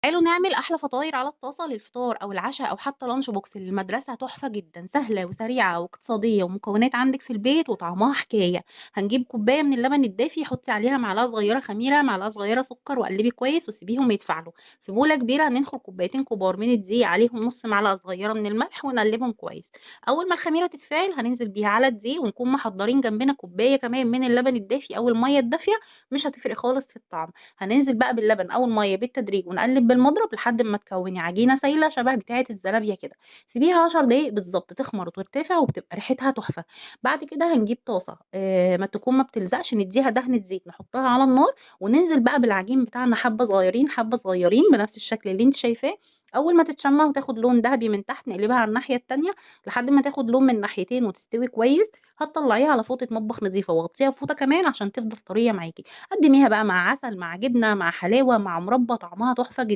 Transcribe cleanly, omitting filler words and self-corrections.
تعالوا نعمل أحلى فطاير على الطاسة للفطار أو العشا أو حتى lunch box للمدرسة، تحفة جدًا، سهلة وسريعة واقتصادية ومكونات عندِك في البيت وطعمها حكاية. هنجيب كوباية من اللبن الدافي، حطي عليها معلقة صغيرة خميرة، معلقة صغيرة سكر، وقلبي كويس وسيبيهم يتفاعلوا. في بولة كبيرة هننخل كوبايتين كبار من الدقيق، عليهم نص معلقة صغيرة من الملح ونقلبهم كويس. أول ما الخميرة تتفاعل هننزل بيها على الدقيق، ونكون محضرين جنبنا كوباية كمان من اللبن الدافي أو المَيّة الدافية، مش هتفرق خالص في الطعم. هننزل بقى باللبن أو المَيّة بالتدريج ونقلِّب بالمضرب لحد أمّا تكوّني عجينة سايلة شبه بتاعة الزلابية كده. سيبيها 10 دقايق بالضبط تخمر وترتفع وبتبقى ريحتها تحفة. بعد كده هنجيب طاسة ما بتلزقش، ندّيها دهنة زيت، نحطها على النار وننزل بقى بالعجين بتاعنا حبّة صغيّرين، حبّة صغيّرين بنفس الشكل اللي أنتِ شايفاه. أول ما تتشمّع وتاخد لون دهبي من تحت نقلبها على الناحية التانية لحد ما تاخد لون من الناحيتين وتستوي كويس. هتطلّعيها على فوطة مطبخ نضيفة وغطّيها بفوطة كمان عشان تفضل طرية معاكِ. قدّميها بقى مع عسل، مع جبنة، مع حلاوة، مع مربى، طعمها تحفة